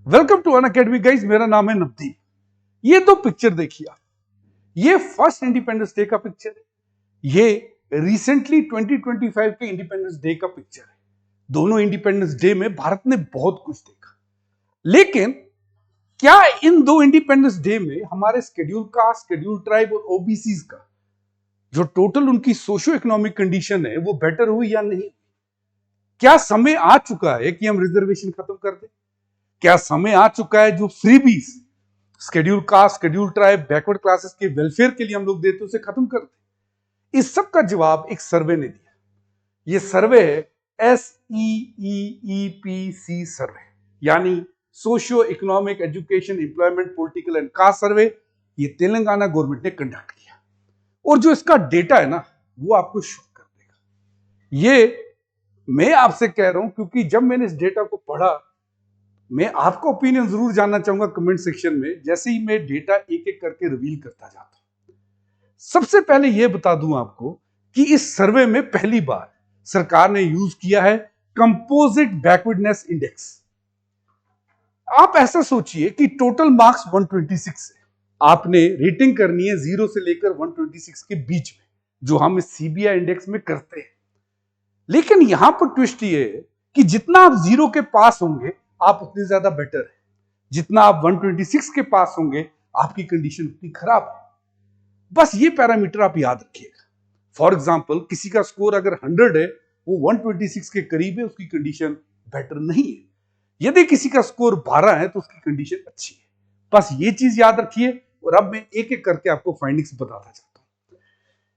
Welcome to Unacademy guys. मेरा नाम है नवदीप। ये दो पिक्चर देखिए आप। ये फर्स्ट इंडिपेंडेंस डे का पिक्चर है। ये रिसेंटली 2025 के इंडिपेंडेंस डे का पिक्चर है। दोनों इंडिपेंडेंस डे में भारत ने बहुत कुछ देखा, लेकिन क्या इन दो इंडिपेंडेंस डे में हमारे शेड्यूल कास्ट, शेड्यूल ट्राइब और ओबीसी का जो टोटल उनकी सोशो इकोनॉमिक कंडीशन है वो बेटर हुई या नहीं? क्या समय आ चुका है कि हम रिजर्वेशन खत्म कर दें? क्या समय आ चुका है जो freebies schedule caste, schedule tribe, backward classes के वेलफेयर के लिए हम लोग देते उसे खत्म कर दें? इस सब का जवाब एक सर्वे ने दिया। ये सर्वे है SEEEPC सर्वे, यानी socio economic education employment political and cast सर्वे। ये तेलंगाना गवर्नमेंट ने कंडक्ट किया और जो इसका डेटा है ना वो आपको शॉक कर देगा। ये मैं आपसे कह रहा हूं क्योंकि जब मैंने इस डेटा को पढ़ा, मैं आपका ओपिनियन जरूर जानना चाहूंगा कमेंट सेक्शन में, जैसे ही मैं डेटा एक एक करके रिवील करता जाता हूं। सबसे पहले यह बता दूं आपको कि इस सर्वे में पहली बार सरकार ने यूज किया है कंपोजिट बैकवर्डनेस इंडेक्स। आप ऐसा सोचिए कि टोटल मार्क्स 126 है, आपने रेटिंग करनी है 0 से लेकर 126 के बीच में, जो हम इस सीबीआई इंडेक्स में करते हैं। लेकिन यहां पर ट्विस्ट ये है कि जितना आप 0 के पास होंगे आप उतने ज्यादा बेटर है, जितना आप 126 के पास होंगे आपकी कंडीशन उतनी खराब है। बस ये पैरामीटर आप याद रखिएगा। फॉर एग्जांपल, किसी का स्कोर अगर 100 है, वो 126 के करीब है, उसकी कंडीशन बेटर नहीं है। यदि किसी का स्कोर 12 है तो उसकी कंडीशन अच्छी है। बस ये चीज याद रखिए। और अब मैं एक एक करके आपको फाइंडिंग्स बताता जाता हूं।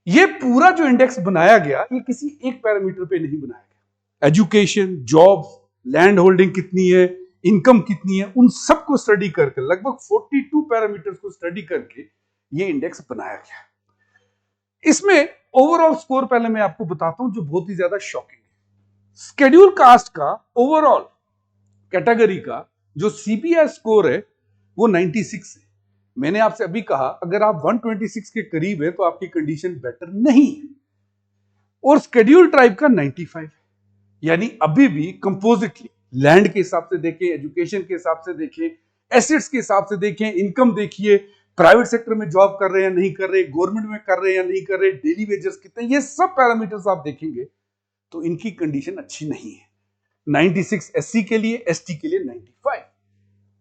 ये पूरा जो इंडेक्स बनाया गया, ये किसी एक पैरामीटर पे नहीं बनाया गया। एजुकेशन, जॉब्स, लैंड होल्डिंग कितनी है, इनकम कितनी है, उन सबको स्टडी करके लगभग 42 पैरामीटर्स को स्टडी करके ये इंडेक्स बनाया गया। इसमें ओवरऑल स्कोर पहले मैं आपको बताता हूं जो बहुत ही ज्यादा शॉकिंग है। शेड्यूल कास्ट का ओवरऑल कैटेगरी का जो सीबीआई स्कोर है वो 96 है। मैंने आपसे अभी कहा अगर आप 126 के करीब है तो आपकी कंडीशन बेटर नहीं है। और शेड्यूल ट्राइब का 95 है, यानी अभी भी कंपोजिटली लैंड के हिसाब से देखें, एजुकेशन के हिसाब से देखें, एसेट्स के हिसाब से देखें, इनकम देखिए, प्राइवेट सेक्टर में जॉब कर रहे हैं या नहीं कर रहे, गवर्नमेंट में कर रहे हैं या नहीं कर रहे, डेली वेजेस कितने, ये सब पैरामीटर्स आप देखेंगे तो इनकी कंडीशन अच्छी नहीं है। 96 एससी के लिए, एसटी के लिए 95।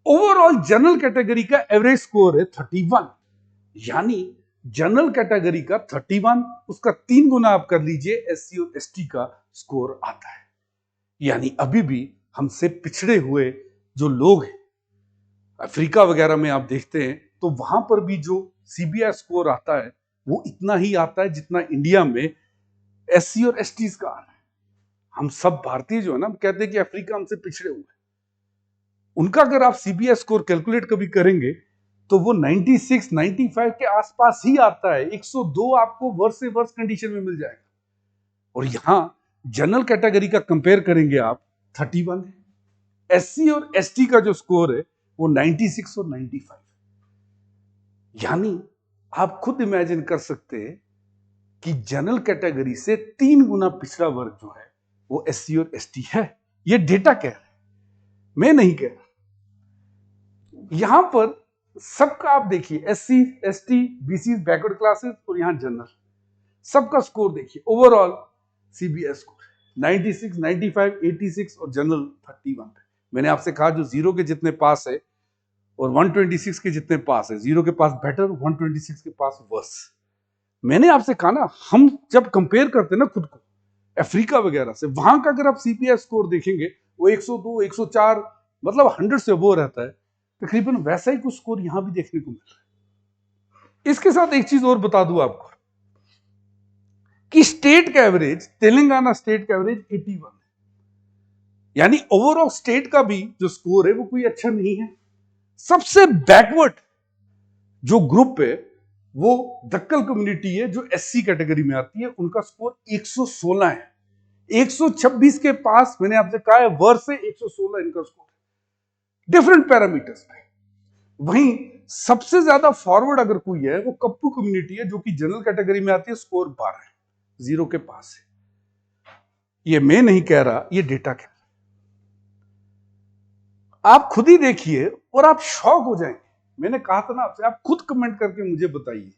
ओवरऑल जनरल कैटेगरी का एवरेज स्कोर है 31, यानी जनरल कैटेगरी का 31, उसका 3 गुना आप कर लीजिए, एससी और एसटी का स्कोर आता है। यानी अभी भी हमसे पिछड़े हुए जो लोग हैं, अफ्रीका वगैरह में आप देखते हैं तो वहां पर भी जो सीबीआई स्कोर आता है वो इतना ही आता है जितना इंडिया में एससी और एसटी का आ रहा है। हम सब भारतीय जो है ना, कहते हैं कि अफ्रीका हमसे पिछड़े हुए, उनका अगर आप सीबीआई स्कोर कैलकुलेट कभी करेंगे तो वो 96, 95 के आसपास ही आता है। 102 आपको वर्ष से वर्ष कंडीशन में मिल जाएगा। और यहां जनरल कैटेगरी का कंपेयर करेंगे आप, 31 है। एससी और एसटी का जो स्कोर है वो 96 और 95, यानी आप खुद इमेजिन कर सकते हैं कि जनरल कैटेगरी से 3 गुना पिछड़ा वर्ग जो है वो एससी और एसटी है। ये डेटा कह रहा है, मैं नहीं कह रहा। यहां पर सबका आप देखिए, SC, ST, BC, backward classes और यहां जनरल, सबका स्कोर देखिए। ओवरऑल सीबीआई स्कोर 96, 95, 86 और जनरल 31 है। मैंने आपसे कहा जो 0 के जितने पास है और 126 के जितने पास है, 0 के पास बेटर, 126 के पास वर्स। मैंने आपसे कहा ना, हम जब कंपेयर करते हैं ना खुद को अफ्रीका वगैरह से, वहां का अगर आप सीपीआई स्कोर देखेंगे वो 102, 104, मतलब 100 से वो रहता है। तकरीबन वैसा ही कुछ स्कोर यहां भी देखने को मिल रहा है। इसके साथ एक चीज और बता दूं आपको कि स्टेट का एवरेज, तेलंगाना स्टेट का एवरेज 81 है, यानी ओवरऑल स्टेट का भी जो स्कोर है वो कोई अच्छा नहीं है। सबसे बैकवर्ड जो ग्रुप है वो दक्कल कम्युनिटी है, जो एससी कैटेगरी में आती है, उनका स्कोर 116 है। 126 के पास मैंने आपसे कहा है वर्ष से 116 इनका स्कोर है, डिफरेंट पैरामीटर्स पे। वहीं सबसे ज्यादा फॉरवर्ड अगर कोई है वो कप्पू कम्युनिटी है, जो कि जनरल कैटेगरी में आती है, स्कोर 12 है, 0 के पास है। ये मैं नहीं कह रहा, ये डेटा कह रहा है। आप खुद ही देखिए और आप शॉक हो जाएंगे। मैंने कहा था ना आपसे, आप खुद कमेंट करके मुझे बताइए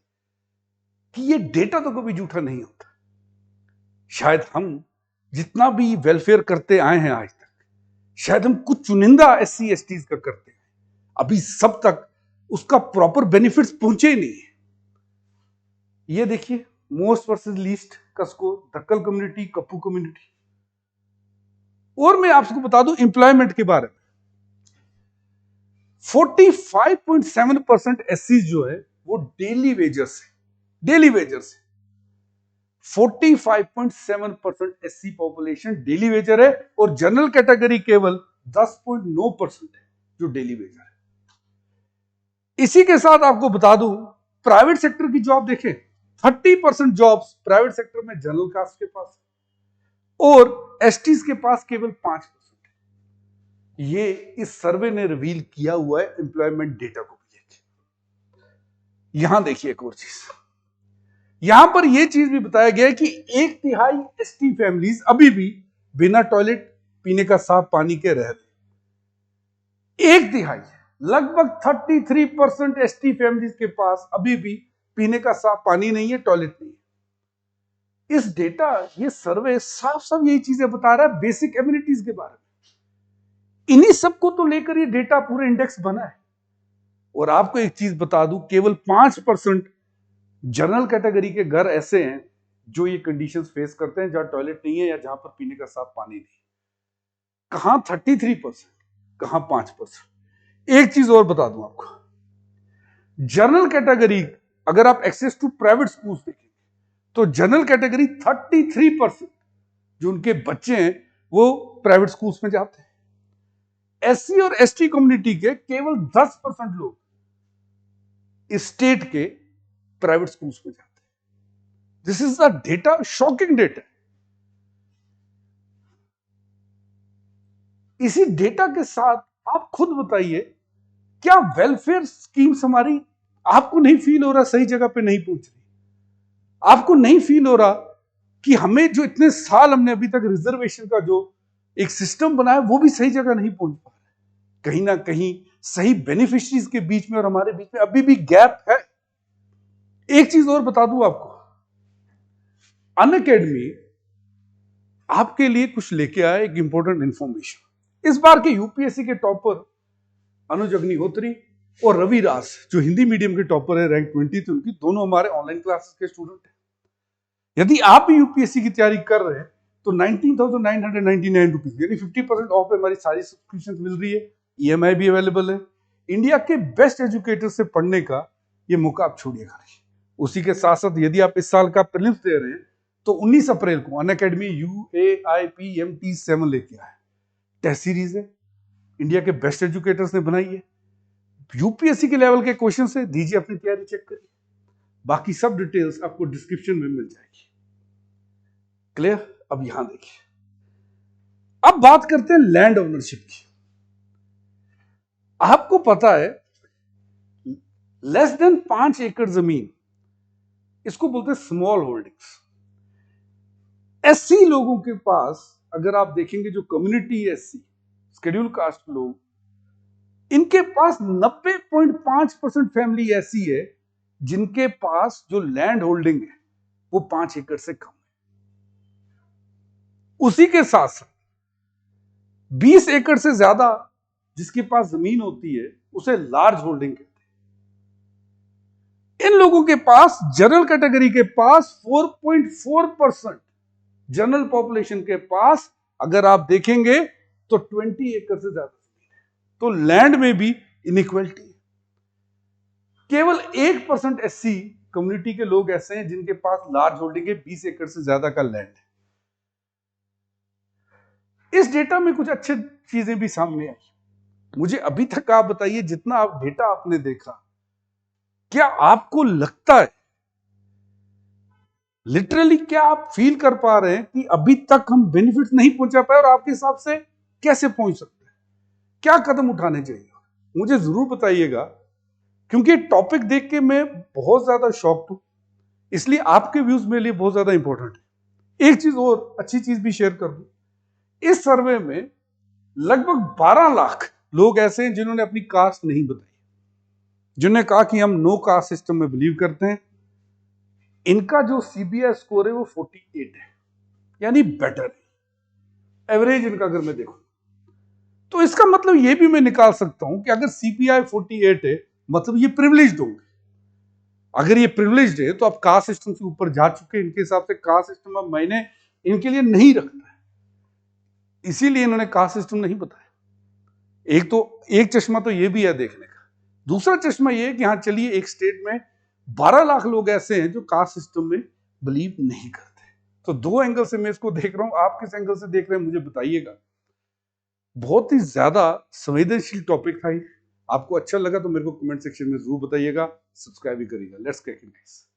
कि ये डेटा तो कभी झूठा नहीं होता। शायद हम जितना भी वेलफेयर करते आए हैं आज तक, शायद हम कुछ चुनिंदा SC STs का करते हैं, अभी सब तक उसका प्रॉपर बेनिफिट्स पहुंचे ही नहीं है। ये देखिए मोस्ट वर्सेस लीस्ट का स्कोर, दक्कल कम्युनिटी, कप्पू कम्युनिटी। और मैं आपको बता दूं एम्प्लॉयमेंट के बारे में, 45.7% SCs जो है वो डेली वेजर्स है, डेली वेजर्स है। 45.7% SC पॉपुलेशन डेली वेजर है और जनरल कैटेगरी केवल 10.9% है जो डेली वेजर है। इसी के साथ आपको बता दूं प्राइवेट सेक्टर की जॉब देखें, 30% जॉब्स प्राइवेट सेक्टर में जनरल कास्ट के पास और STs के पास केवल 5%। ये इस सर्वे ने रिवील किया हुआ है एम्प्लॉयमेंट डेटा को भी लेके। यहां देखिए एक और चीज, यहां पर यह चीज भी बताया गया है कि 1/3 ST फैमिलीज अभी भी बिना टॉयलेट पीने का साफ पानी के रह रहे। 1/3, लगभग 33% ST फैमिलीज के पास अभी भी पीने का साफ पानी नहीं है, टॉयलेट नहीं है। इस डेटा, ये सर्वे साफ साफ यही चीजें बता रहा है बेसिक एमिनिटीज के बारे में। इन्हीं सबको तो लेकर ये डेटा पूरे इंडेक्स बना है। और आपको एक चीज बता दूं, केवल 5% जनरल कैटेगरी के घर ऐसे हैं जो ये कंडीशंस फेस करते हैं, जहां टॉयलेट नहीं है या जहां पर पीने का साफ पानी नहीं है। कहां 33%, कहां 5%। एक चीज और बता दूं आपको, जनरल कैटेगरी, अगर आप एक्सेस टू प्राइवेट स्कूल्स देखेंगे तो जनरल कैटेगरी 33% जो उनके बच्चे हैं वो प्राइवेट स्कूल्स में जाते हैं। SC और ST कम्युनिटी के केवल 10% लोग स्टेट के प्राइवेट स्कूल्स में जाते हैं। This is the data, shocking data. इसी डेटा के साथ आप खुद बताइए, क्या वेलफेयर स्कीम्स हमारी आपको नहीं फील हो रहा सही जगह पे नहीं पहुंच रही? आपको नहीं फील हो रहा कि हमें जो इतने साल हमने अभी तक रिजर्वेशन का जो एक सिस्टम बनाया वो भी सही जगह नहीं पहुंच पा रहा? कहीं ना कहीं सही बेनिफिशरीज के बीच में और हमारे बीच में अभी भी गैप है। एक चीज और बता दूं आपको, अनअकैडमी आपके लिए कुछ लेके आया एक इंपॉर्टेंट इंफॉर्मेशन। इस बार के UPSC के टॉपर अनुज अग्निहोत्री और रवि रास, जो हिंदी मीडियम के टॉपर है, रैंक 20 थे उनकी, दोनों हमारे ऑनलाइन क्लासेस के स्टूडेंट हैं। यदि आप भी UPSC की तैयारी कर रहे हैं तो 19,999 रुपीज यानी 50% ऑफ पे हमारी सारी सब्सक्रिप्शन मिल रही है। EMI भी अवेलेबल है। इंडिया के बेस्ट एजुकेटर से पढ़ने का ये मौका आप छोड़िएगा नहीं। उसी के साथ साथ यदि आप इस साल का प्रीलिम्स दे रहे हैं तो 19 अप्रैल को अनअकैडमी UAIPMT7 लेके आया। टेस्ट सीरीज है, इंडिया के बेस्ट एजुकेटर्स ने बनाई है। UPSC के लेवल के क्वेश्चन से दीजिए अपनी तैयारी चेक करिए। बाकी सब डिटेल्स आपको डिस्क्रिप्शन में मिल जाएगी। क्लियर? अब यहां देखिए, अब बात करते हैं लैंड ओनरशिप की। आपको पता है लेस देन 5 एकड़ जमीन, इसको बोलते हैं स्मॉल होल्डिंग्स। SC लोगों के पास, अगर आप देखेंगे जो कम्युनिटी SC शेड्यूल कास्ट लोग, इनके पास 90.5% फैमिली ऐसी है जिनके पास जो लैंड होल्डिंग है वो 5 एकड़ से कम है। उसी के साथ साथ 20 एकड़ से ज्यादा जिसके पास जमीन होती है उसे लार्ज होल्डिंग कहते हैं। इन लोगों के पास, जनरल कैटेगरी के पास 4.4%, जनरल पॉपुलेशन के पास अगर आप देखेंगे तो 20 एकड़ से ज्यादा जमीन है। तो लैंड में भी इनइक्वालिटी है। केवल 1% SC कम्युनिटी के लोग ऐसे हैं जिनके पास लार्ज होल्डिंग है, 20 एकड़ से ज्यादा का लैंड है। इस डेटा में कुछ अच्छी चीजें भी सामने आई। मुझे अभी तक आप बताइए, जितना आप डेटा आपने देखा, क्या आपको लगता है, लिटरली क्या आप फील कर पा रहे हैं कि अभी तक हम बेनिफिट नहीं पहुंचा पाए, और आपके हिसाब से कैसे पहुंच सकते हैं? क्या कदम उठाने चाहिए? मुझे जरूर बताइएगा, क्योंकि टॉपिक देख के मैं बहुत ज्यादा शॉक्ड हूं, इसलिए आपके व्यूज मेरे लिए बहुत ज्यादा इंपॉर्टेंट है। एक चीज और अच्छी चीज भी शेयर कर दूं, इस सर्वे में लगभग 12 लाख लोग ऐसे हैं जिन्होंने अपनी कास्ट नहीं बताई, जिन्होंने कहा कि हम नो कास्ट सिस्टम में बिलीव करते हैं। इनका जो सीबीआई स्कोर है वो 48 है, यानी बेटर है एवरेज इनका अगर मैं देखूं। तो इसका मतलब ये भी मैं निकाल सकता हूं कि अगर सीपीआई 48 है मतलब ये प्रिविलेज्ड होंगे। अगर ये प्रिविलेज्ड है तो आप कास्ट सिस्टम से ऊपर जा चुके हैं, इनके हिसाब से कास्ट सिस्टम अब मैंने इनके लिए नहीं रखना है, इसीलिए इन्होंने कास्ट सिस्टम नहीं बताया। एक चश्मा तो ये भी है देखने का। दूसरा चश्मा ये है कि हाँ चलिए एक स्टेट में 12 लाख लोग ऐसे हैं जो कास्ट सिस्टम में बिलीव नहीं करते। तो दो एंगल से मैं इसको देख रहा हूं, आप किस एंगल से देख रहे हैं मुझे बताइएगा। बहुत ही ज्यादा संवेदनशील टॉपिक था ये। आपको अच्छा लगा तो मेरे को कमेंट सेक्शन में जरूर बताइएगा, सब्सक्राइब भी करिएगा। Let's get it guys.